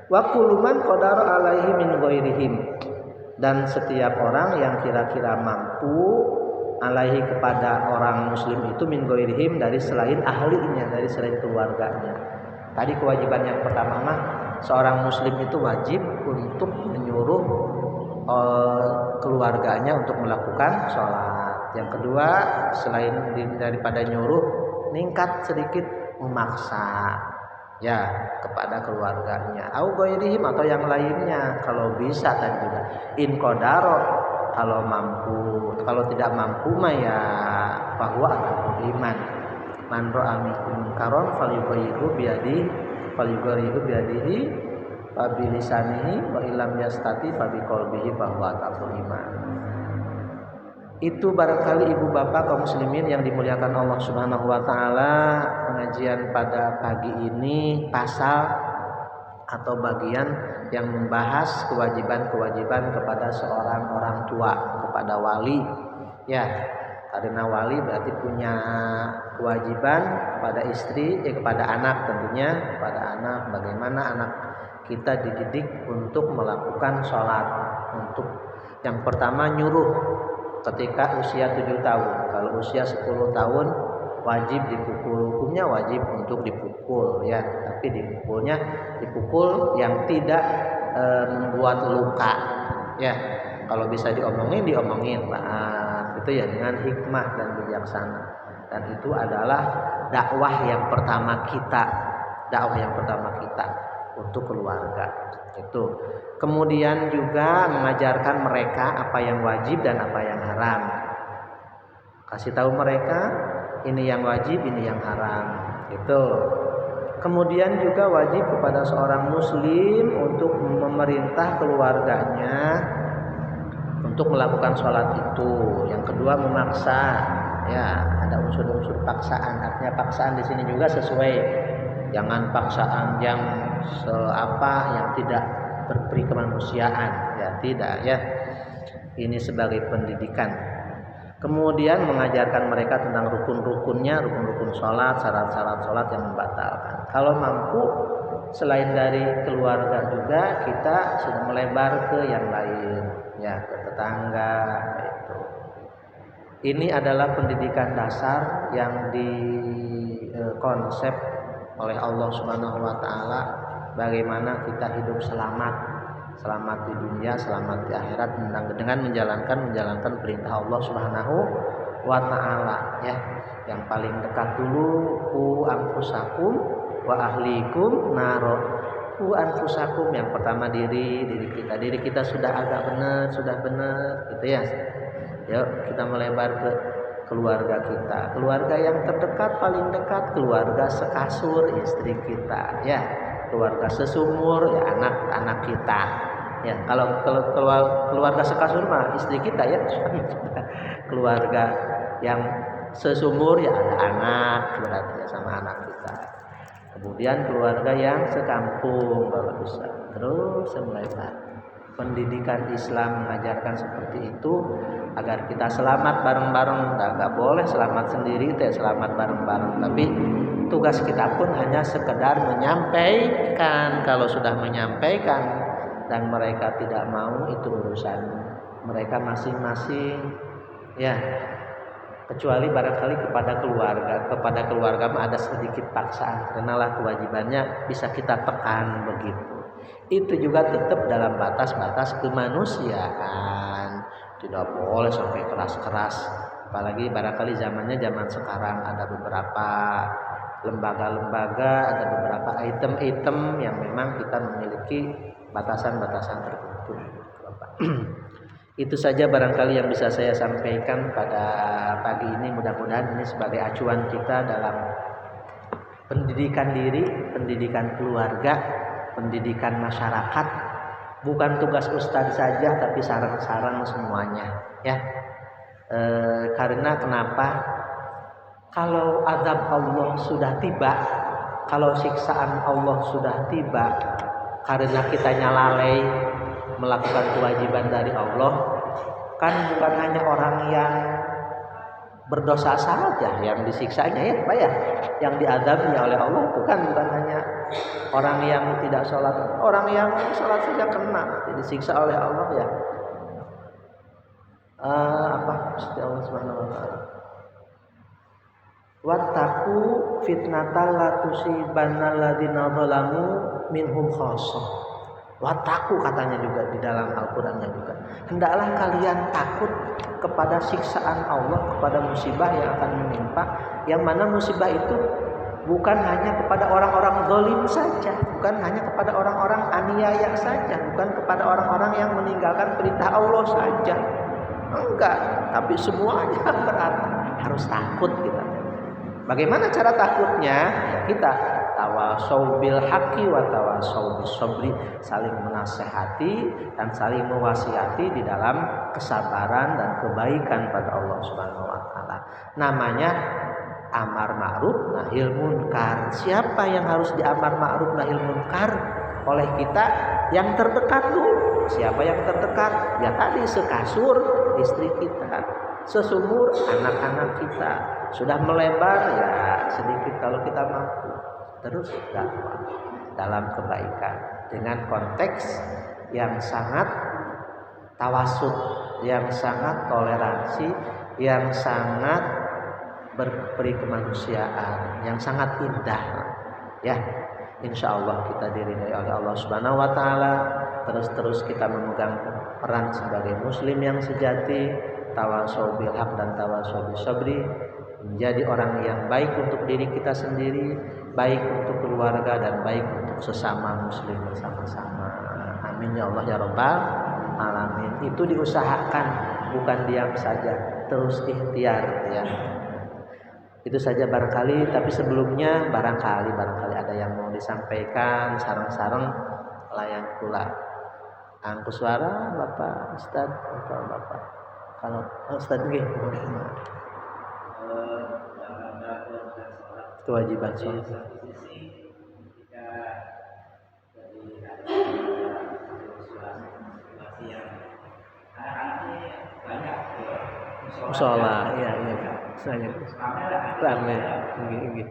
wa kullu man qadara alaihi min ghairihim, dan setiap orang yang kira-kira mampu alaihi, kepada orang muslim itu, min ghairihim, dari selain ahlinya, dari selain keluarganya. Tadi kewajiban yang pertama mah seorang muslim itu wajib untuk menyuruh keluarganya untuk melakukan sholat. Yang kedua, selain daripada nyuruh, ningkat sedikit memaksa ya kepada keluarganya, au ghairihim, atau yang lainnya kalau bisa. Dan juga in qadaro, kalau mampu. Kalau tidak mampu mah ya bahwa atau iman. Man ra'a minkum munkaran falyughayyirhu biyadihi fa bilisanihi wa illam yastati fa biqalbihi fa huwa iman. Itu barangkali ibu bapak kaum muslimin yang dimuliakan Allah Subhanahu wa taala, pengajian pada pagi ini pasal atau bagian yang membahas kewajiban-kewajiban kepada seorang orang tua, kepada wali. Ya, karena wali berarti punya kewajiban kepada istri, kepada anak tentunya, kepada anak. Bagaimana anak kita dididik untuk melakukan sholat. Untuk yang pertama nyuruh ketika usia 7 tahun. Kalau usia 10 tahun wajib dipukul, hukumnya wajib untuk dipukul ya, tapi dipukul yang tidak membuat luka ya. Kalau bisa diomongin itu ya, dengan hikmah dan bijaksana. Dan itu adalah dakwah yang pertama kita untuk keluarga itu. Kemudian juga mengajarkan mereka apa yang wajib dan apa yang haram. Kasih tahu mereka ini yang wajib, ini yang haram. Itu. Kemudian juga wajib kepada seorang muslim untuk memerintah keluarganya untuk melakukan sholat itu. Yang kedua memaksa ya, ada unsur-unsur paksaan. Artinya paksaan di sini juga sesuai, jangan paksaan yang yang tidak berperi kemanusiaan, ya tidak ya. Ini sebagai pendidikan. Kemudian mengajarkan mereka tentang rukun-rukunnya, rukun-rukun sholat, syarat-syarat sholat yang membatalkan. Kalau mampu, selain dari keluarga juga kita sudah melebar ke yang lain, ya, ke tetangga. Itu. Ini adalah pendidikan dasar yang dikonsep oleh Allah Subhanahu Wa Taala, bagaimana kita hidup selamat di dunia, selamat di akhirat dengan menjalankan perintah Allah Subhanahu Wa Taala, ya. Yang paling dekat dulu, ku anfusakum wa ahlikum naro. Ku anfusakum, yang pertama diri kita sudah agak benar, gitu ya. Yuk kita melebar ke keluarga kita, keluarga yang terdekat, paling dekat, keluarga sekasur, istri kita, ya, keluarga sesumur, ya, anak-anak kita, ya. Kalau keluarga sekasur mah istri kita, ya, suami kita. Keluarga yang sesumur, ya, ada anak, berarti ya, sama anak kita. Kemudian keluarga yang sekampung kalau bisa, terus melebar. Pendidikan Islam mengajarkan seperti itu agar kita selamat bareng-bareng. Nggak boleh selamat sendiri, selamat bareng-bareng. Tapi tugas kita pun hanya sekedar menyampaikan. Kalau sudah menyampaikan dan mereka tidak mau, itu urusan mereka masing-masing, ya. Kecuali barangkali kepada keluarga mah ada sedikit paksaan, kenalah kewajibannya bisa kita tekan begitu. Itu juga tetap dalam batas-batas kemanusiaan, tidak boleh sampai keras-keras. Apalagi barangkali zaman sekarang ada beberapa lembaga-lembaga, ada beberapa item-item yang memang kita memiliki batasan-batasan tertentu. Itu saja barangkali yang bisa saya sampaikan pada pagi ini. Mudah-mudahan ini sebagai acuan kita dalam pendidikan diri, pendidikan keluarga, pendidikan masyarakat. Bukan tugas ustadz saja, tapi sarang-sarang semuanya, ya. Karena kenapa? Kalau azab Allah sudah tiba, kalau siksaan Allah sudah tiba, karena kitanya lalai melakukan kewajiban dari Allah, kan bukan hanya orang yang berdosa saja yang disiksanya, ya Pak, ya, yang diazabnya oleh Allah itu kan bukan hanya orang yang tidak sholat, orang yang sholat saja kena disiksa oleh Allah, ya. Pasti Allah Subhanahu Wa Taala. Wattaqu fitnatal la tusibanna alladziina zalamu minhum khassah. Wattaqu katanya juga di dalam Al-Qur'annya juga. Hendaklah kalian takut kepada siksaan Allah, kepada musibah yang akan menimpa, yang mana musibah itu bukan hanya kepada orang-orang zalim saja, bukan hanya kepada orang-orang aniaya saja, bukan kepada orang-orang yang meninggalkan perintah Allah saja. Enggak, tapi semuanya berarti harus takut kita. Bagaimana cara takutnya? Ya, kita tawasau bil haqqi wa tawasau bis sabri, saling menasehati dan saling mewasiati di dalam kesabaran dan kebaikan pada Allah Subhanahu wa taala. Namanya amar ma'ruf nahil munkar. Siapa yang harus diamar ma'ruf nahil munkar? Oleh kita yang terdekat dulu. Siapa yang terdekat? Ya tadi sekasur istri kita, sesumur anak-anak kita. Sudah melebar, ya sedikit kalau kita mampu, terus dakwah dalam kebaikan dengan konteks yang sangat tawasud, yang sangat toleransi, yang sangat berperi kemanusiaan, yang sangat indah, ya. Insya Allah kita diridhai oleh Allah Subhanahu Wa Taala. Terus kita memegang peran sebagai Muslim yang sejati, tawasau bil haq dan tawasau bis sabri, menjadi orang yang baik untuk diri kita sendiri, baik untuk keluarga, dan baik untuk sesama Muslim bersama-sama. Amin ya Allah ya Rabbal Alamin. Itu diusahakan, bukan diam saja, terus ikhtiar, ya. Itu saja barangkali, tapi sebelumnya barangkali ada yang mau disampaikan, sarang-sarang layan pula. Angku suara Bapak Ustaz atau Bapak. Kalau Ustaz nggih, kewajiban sholat. Musola, iya saya rame, gini.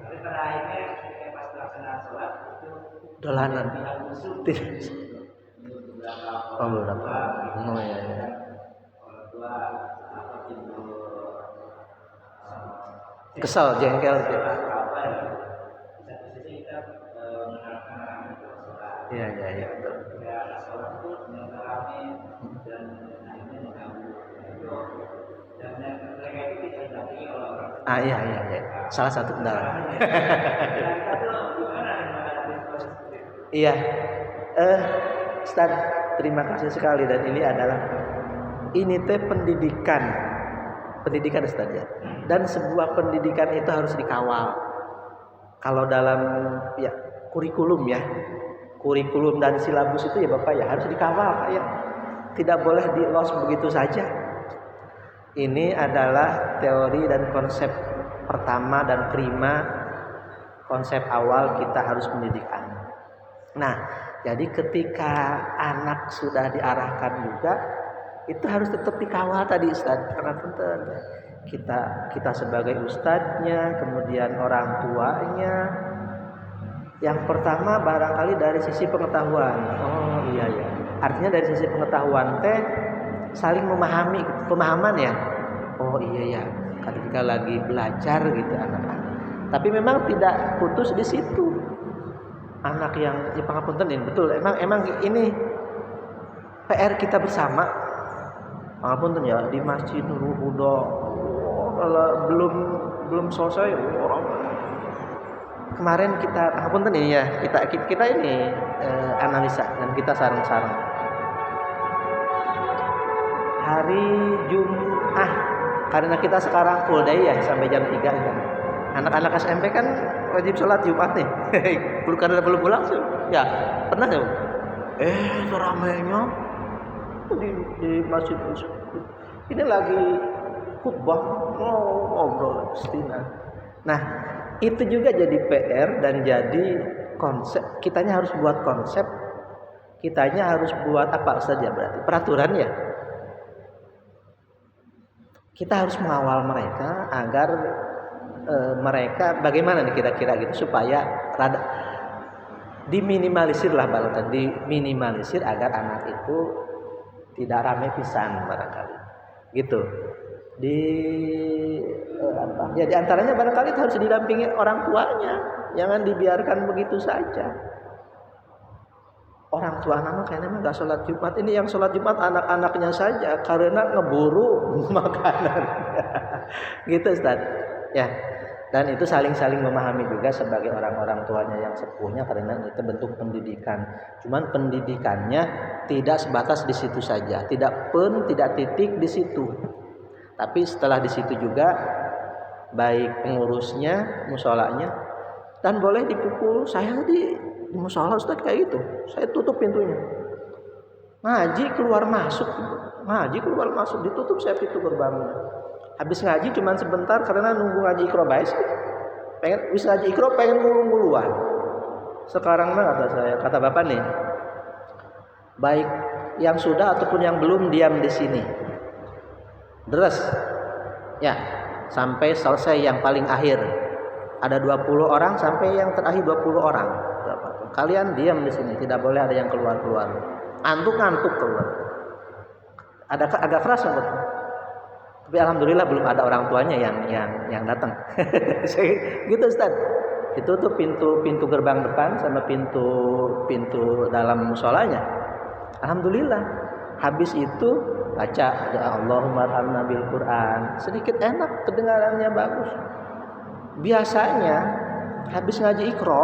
Dolanan, oh berapa? Oh ya. Kesal, jengkel. Iya. Iya. Salah satu kendala. Iya. Ustaz, terima kasih sekali, dan ini adalah pendidikan Ustaz ya. Dan sebuah pendidikan itu harus dikawal. Kalau dalam ya kurikulum dan silabus itu ya Bapak ya harus dikawal ya. Tidak boleh di-loss begitu saja. Ini adalah teori dan konsep pertama dan prima, konsep awal kita harus pendidikan. Nah, jadi ketika anak sudah diarahkan juga, itu harus tetap dikawal tadi Ustaz, karena penting kita sebagai ustadznya, kemudian orang tuanya. Yang pertama barangkali dari sisi pengetahuan. Oh iya. Artinya dari sisi pengetahuan saling memahami, pemahaman ya. Oh iya ya, ketika lagi belajar gitu anak-anak. Tapi memang tidak putus di situ. Anak yang pangapunten ini betul, emang ini PR kita bersama. Pangapunten ya, di Masjid Nurul Huda belum selesai orang. Kemarin kita pangapunten ini ya, kita ini analisa dan kita sarang-sarang. Hari Jumat, karena kita sekarang full day ya sampai jam 3 ya. Anak-anak SMP kan wajib sholat Jumat nih. Karena belum pulang sih. Ya, pernah enggak? Ramainya di masjid ini lagi khutbah, ngobrol istina. Nah, itu juga jadi PR dan jadi konsep. Kitanya harus buat konsep. Kitanya harus buat apa saja berarti peraturan ya. Kita harus mengawal mereka agar mereka bagaimana nih kira-kira gitu supaya rada diminimalisir lah diminimalisir agar anak itu tidak ramai pisan barangkali gitu. Di antaranya barangkali harus didampingi orang tuanya, jangan dibiarkan begitu saja. Orang tua anak kayaknya nggak sholat Jumat, ini yang sholat Jumat anak-anaknya saja karena ngeburu makanan gitu Ustaz ya. Dan itu saling memahami juga sebagai orang-orang tuanya yang sepuhnya, karena itu bentuk pendidikan. Cuman pendidikannya tidak sebatas di situ saja, tidak titik di situ. Tapi setelah di situ juga baik pengurusnya, musolanya, dan boleh dipukul. Saya di musola Ustaz kayak gitu, saya tutup pintunya. Ngaji keluar masuk ditutup saya pintu gerbangnya. Habis ngaji cuman sebentar karena nunggu ngaji Iqra baik. Pengen bisa ngaji Iqra, pengen ngulu-nguluan. Sekarang mah kata Bapak nih, baik yang sudah ataupun yang belum diam di sini. Deres. Ya, sampai selesai yang paling akhir. Ada 20 orang sampai yang terakhir 20 orang. Kalian diam di sini, tidak boleh ada yang keluar. Ngantuk keluar. Agak keras betul. Tapi alhamdulillah belum ada orang tuanya yang datang. Gitu Ustaz. Itu tuh pintu gerbang depan sama pintu dalam musholanya. Alhamdulillah. Habis itu baca ya Allahumma arhamna bil Quran. Sedikit enak, kedengarannya bagus. Biasanya habis ngaji Iqra